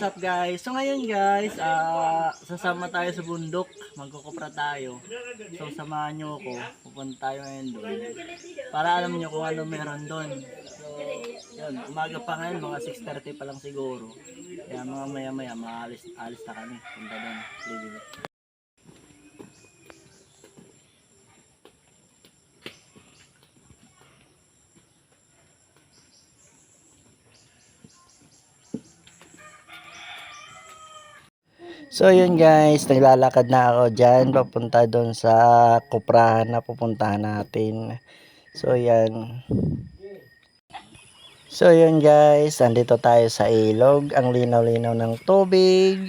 up guys? So ngayon guys, sasama tayo sa bundok, magkukupra tayo. So samahan nyo ako, pupunta tayo ngayon doon. Para alam nyo kung ano meron doon. So yun, umaga pa ngayon, mga 6:30 pa lang siguro. Kaya mga maya maya, alis na kami, punta doon. So yun guys, naglalakad na ako dyan papunta doon sa kuprahan na pupuntahan natin. So yan. So yun guys, andito tayo sa ilog. Ang linaw-linaw ng tubig.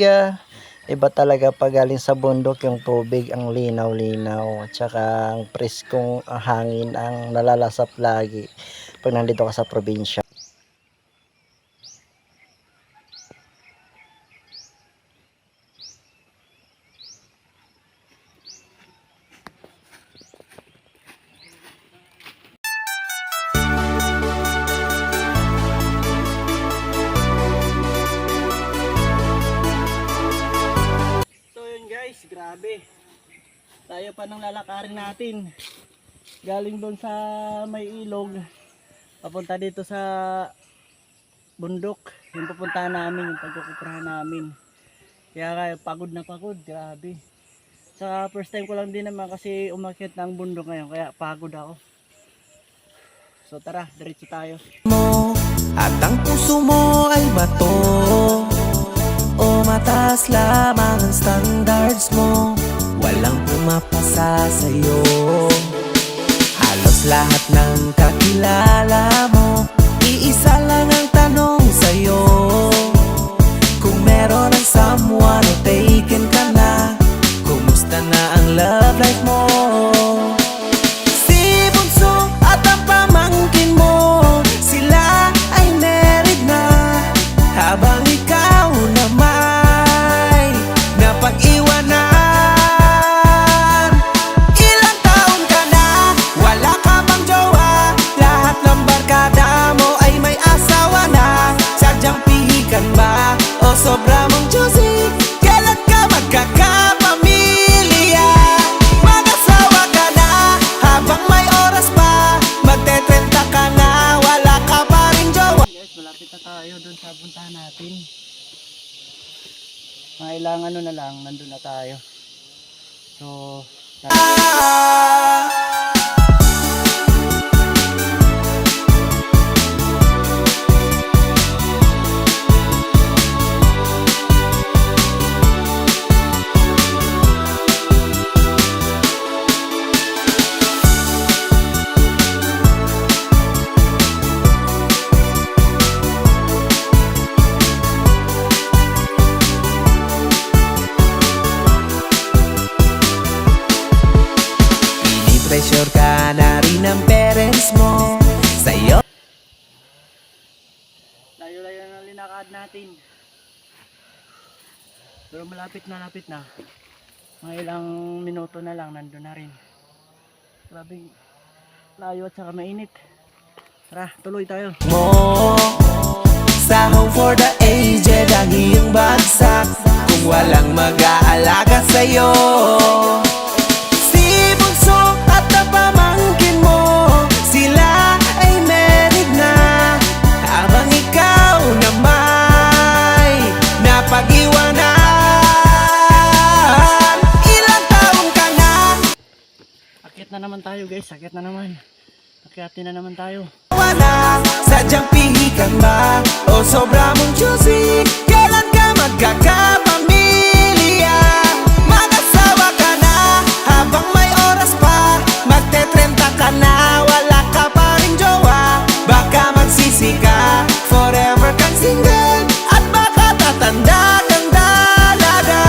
Iba talaga pag galing sa bundok yung tubig, ang linaw-linaw. At saka ang preskong hangin ang nalalasap lagi pag nandito ka sa probinsya. Grabe. Tayo pa ng lalakarin natin. Galing doon sa may ilog. Papunta dito sa bundok. Yung pupuntahan namin, yung pagkukuprahan namin. Kaya pagod na pagod. Grabe. Sa first time ko lang din naman kasi umakyat ng bundok ngayon. Kaya pagod ako. So tara, diretso tayo. At ang puso mo ay bato, o mataas lamang ang standards mo, walang pumapasa sa'yo. Halos lahat ng kakilala mo, iisa lang ang tanong sa'yo. Kung meron ang someone o taken ka na, kumusta na ang love life mo? Si Bunso at ang pamangkin mo, sila ay married na, habang ikaw naman pag-iwanan. Ilang taon ka na, wala ka bang jowa? Lahat ng barkada mo ay may asawa na. Sadyang pihikan ba o sobra mong choosy? Kailan ka magkakapamilya? Mag-asawa ka na habang may oras pa, magte-30 ka na, wala ka pa rin jowa. Guys, malapit na tayo dun sa puntahan natin. Mga ilang ano na lang, nandun na tayo. So, pressure ka na rin ng parents mo sa'yo. layo-layo na linakad natin. Pero malapit na. Mga ilang minuto na lang, nandun na rin. Grabe, layo at saka mainit. Tara, tuloy tayo. Mo sa home for the aged ang iyong bagsak, kung walang mag-aalaga sa'yo. Pamangkin mo, sila ay married na, habang ikaw na may napag-iwanan. Ilang taon ka na. Akyat na naman tayo guys, akyatin na naman tayo. Wala, sadyang pihikan ba o sobra mong choosy? Kailan ka magkakapamilya? Mag-asawa ka na habang may oras pa, magte-30 ka na, wala ka pa rin jowa. Baka magsisi ka, forever kang single, at baka tatanda kang dalaga.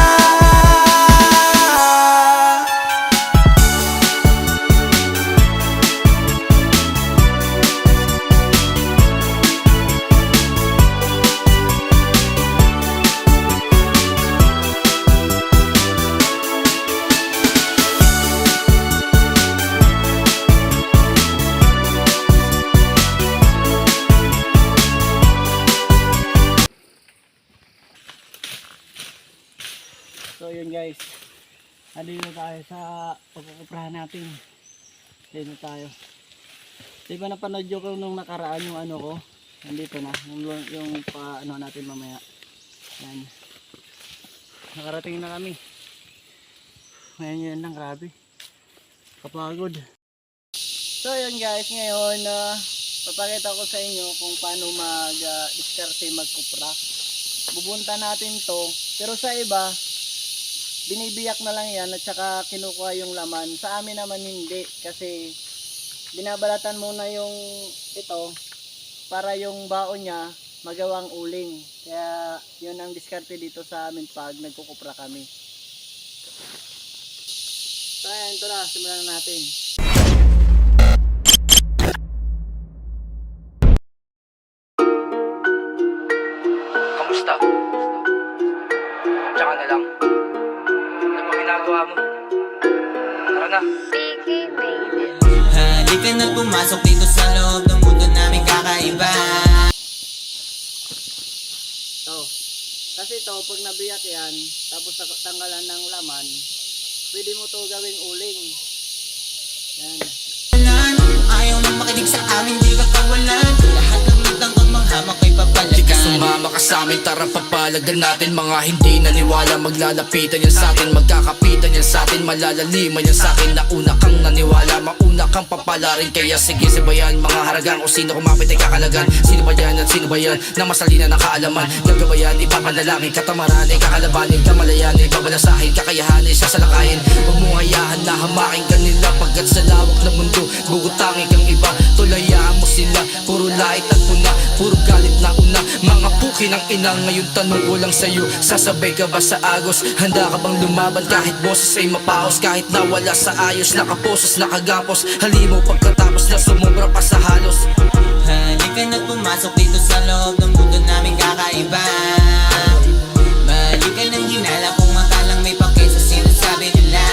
guys, nandito tayo sa pagkukuprahan natin. Dito tayo. Di ba napanood nyo ko nung nakaraan yung ano ko? Nandito na, yung pa ano natin mamaya. Yan. Nakarating na kami. Ngayon yun lang, grabe. Kapagod. So yun guys, ngayon papakita ko sa inyo kung paano mag-diskarte magkupra. Bubunta natin to, pero sa iba binibiyak na lang yan at saka kinukuha yung laman. Sa amin naman hindi, kasi binabalatan muna yung ito para yung baon niya magawang uling. Kaya yun ang diskarte dito sa amin pag nagkukupra kami. So ayan, ito na, simulan na natin. Kamusta? Tsaka na lang. Ano ba ginagawa mo? Tara na. Halika na pumasok dito sa loob ng mundo namin kakaiba. Ito. Kasi ito, pag nabiyak yan, tapos tanggalan ng laman, pwede mo to gawing uling. Yan. Ayaw nang makinig sa amin, di ka kawalan. Lahat ng lutang kang manghamak ay papalagan. Di ka sumama ka sa amin, tara papalagan natin. Mga hindi naniwala, maglalapitan yan sa atin. Magkakapitan yan sa atin, malalaliman yan sa akin. Nauna kang naniwala, mauna kang papalarin. Kaya sige sabayan, mga haragang. Kung sino kumapit ay kakalagan. Sino ba yan at sino ba yan na masalina na kaalaman? Gagabayan, ipapanalangin, katamaran ay kakalabanin. Kamalayan, ibabalasahin, kakayahan ay sasalakayin. Huwag mong hayahan na hamakin kanila. Pagkat sa lawak ng mundo, bugutangin kang iba. Tulayaan mo sila, puro lait at puna, puro galit na una. Mga puki ng ina, ngayon tanong ko lang sa'yo, sasabay ka ba sa agos? Handa ka bang lumaban kahit boses ay mapaos? Kahit nawala sa ayos, nakaposos, nakagapos. Halimo pagkatapos na sumubra pa sa halos. Halika na pumasok dito sa loob ng mundo namin kakaiba. Balik ka ng hinala kung makalang may pake sa sinasabi nila.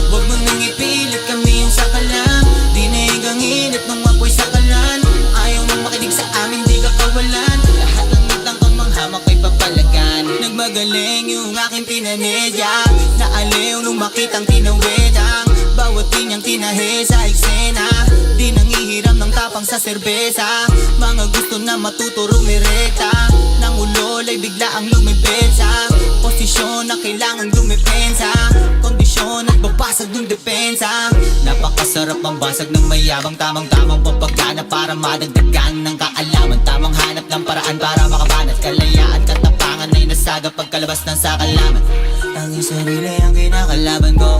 Huwag mo nang ipilit kami yung sakalang. Dinig ang init ng apoy sa kalan. Ayaw mong makinig sa amin, di ka kawalan. Lahat ng lutang kang manghamak ay papalagan. Nagmagaling yung aking pinamedya. Naaliw nung makitang tinawedang. Bawat linyang tinahe sa eksena. Di nangihiram ng tapang sa serbesa. Mga gusto na matuto rumirekta. Nang ulol ay bigla ang lumipensa. Posisyon na kailangan dumepensa. Kondisyon at babasag ng depensa. Napakasarap ang basag ng mayabang. Tamang-tamang papagana para madagdagan ng kaalaman. Tamang hanap ng paraan para makabanat. Kalayaan, katapangan ay nasaga pagkalabas ng sakalaman. Ang sarili ang kinakalaban ko.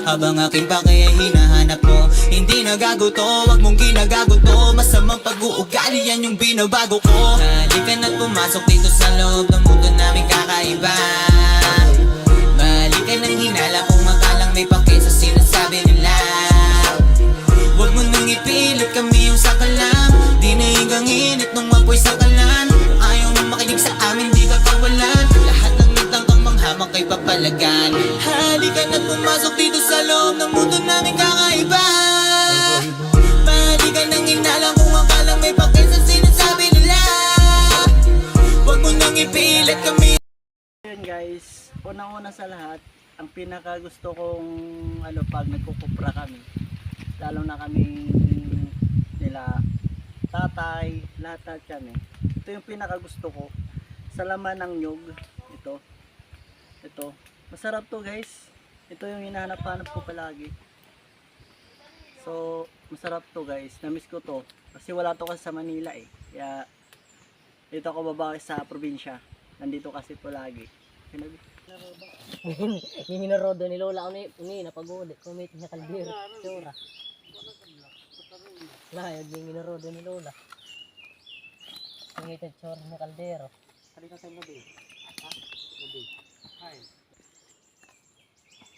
Habang aking pake ay hinahanap mo. Hindi nagaguto, wag mong ginagaguto. Masamang pag-uugali, yan yung binabago ko. Halika na't pumasok dito sa loob ng mundo namin kakaiba. Balik ka ng hinala kung makalang may pake sa sinasabi nila. Huwag mo nang ipilit kami yung sakalang. Dinig ang init nung apoy sa kalan. Ayaw mong makinig sa amin, di ka kawalan. Lahat ng lutang kang manghamak ay papalagan. Halika na't pumasok dito sa loob ng mundo namin kakaiba. Balik ka ng hinala kung makalang may pake sa sinasabi nila. Huwag mo nang ipilit kami. Ayun guys, unang-una sa lahat, ang pinaka gusto kong pag nagkukupra kami, lalo na kami nila tatay, lahat kami, ito yung pinaka gusto ko, sa laman ng nyug. Ito masarap to guys, ito yung hinahanap-hanap ko palagi. So masarap to guys, namiss ko to kasi wala to kasi sa Manila kaya dito ako babawi sa probinsya, nandito kasi palagi. Yung minarodo ni Lola ko ni napagod. Kumit niya kalbiro. Tsura. Layag yung minarodo ni Lola. Kumit niya tsura niya kaldero. Halika tayo mo din. Ha? Lubig. Hi.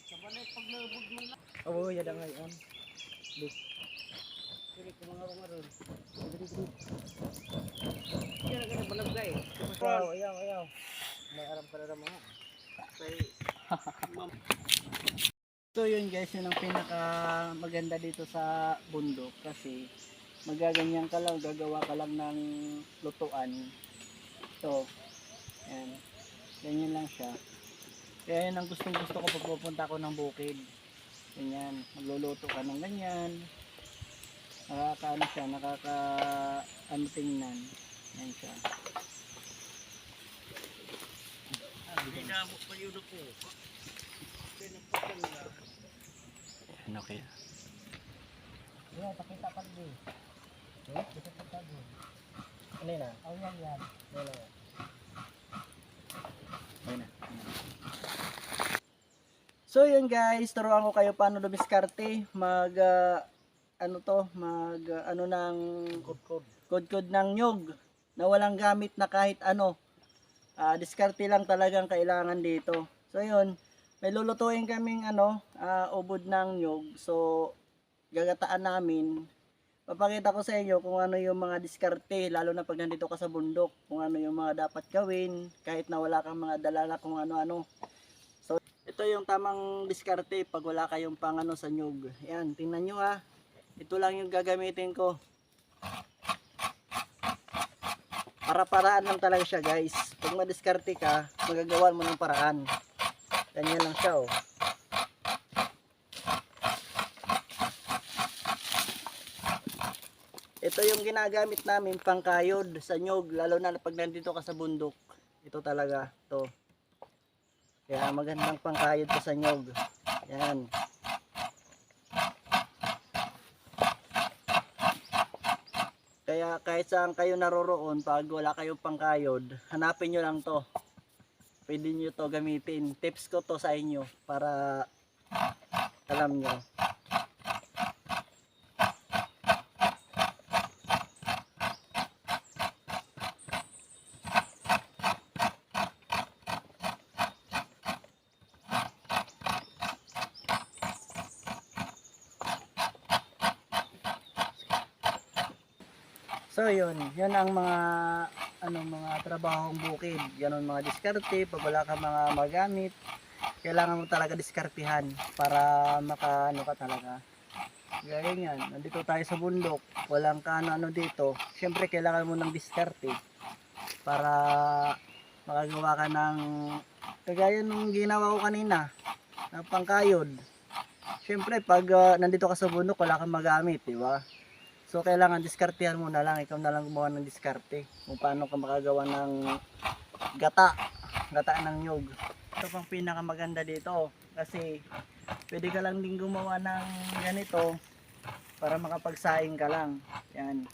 Sabanay paglubog mo lang. Oo, yada ngayon. Big. Kiri ko mga ron. Diri. Kaya ka na balagay. Ayaw. May aram para na mga. So yun guys, yun ang pinaka maganda dito sa bundok kasi magaganyan ka lang, gagawa ka lang ng lutuan. So, yan. Ganyan lang siya. Kaya yun ang gustong gusto ko pag pupunta ako ng bukid. Ganyan, magluluto ka ng ganyan. Nakakaano siya, ano tingnan. Yan siya. Ano kaya? Yan, pakita pa din. Ano yun ah? Oh, yan. Yan. Ayun na. So yun guys, turuan ko kayo paano dumiskarte, ano ng kod ng nyug na walang gamit na kahit ano. Diskarte lang talagang kailangan dito. So yun, may lulutuin kaming ubod ng nyug. So gagataan namin. Papakita ko sa inyo kung ano yung mga diskarte, lalo na pag nandito ka sa bundok, kung ano yung mga dapat gawin kahit na wala kang mga dalala kung ano-ano. So ito yung tamang diskarte pag wala kayong pangano sa nyug. Yan, tingnan nyo ha. Ito lang yung gagamitin ko. Para-paraan lang talaga siya guys. Pag madiskarte ka, magagawan mo ng paraan. Ganyan lang siya oh. Ito yung ginagamit namin pangkayod sa nyug, lalo na pag nandito ka sa bundok. Ito talaga, to. Kaya magandang pangkayod to sa nyug. Yan. Kaya kahit saan kayo naroroon, pag wala kayong pangkayod, hanapin nyo lang to. Pwede nyo to gamitin. Tips ko to sa inyo para alam nyo. So yun ang mga trabahong bukid. Ganon mga diskarte, pag wala ka mga magamit, kailangan mo talaga diskartihan para makaano ka talaga. Gaya yan, nandito tayo sa bundok, walang ano dito. Siyempre kailangan mo ng diskarte para makagawa ka ng kagaya nung ginawa ko kanina, ng pangkayod. Siyempre pag nandito ka sa bundok, wala kang magamit, di ba? So kailangan diskartehan mo na lang, ikaw na lang gumawa ng diskarte kung paano ka makagawa ng gata ng nyug. Ito pang pinakamaganda dito kasi pwede ka lang din gumawa ng ganito para makapagsaing ka lang. Yan,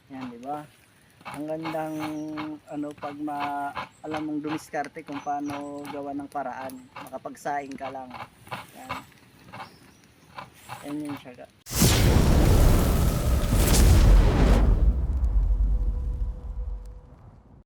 di ba? Ang gandang pag alam mong dumiskarte kung paano gawa ng paraan, makapagsaing ka lang. Yan. Yan yun siya.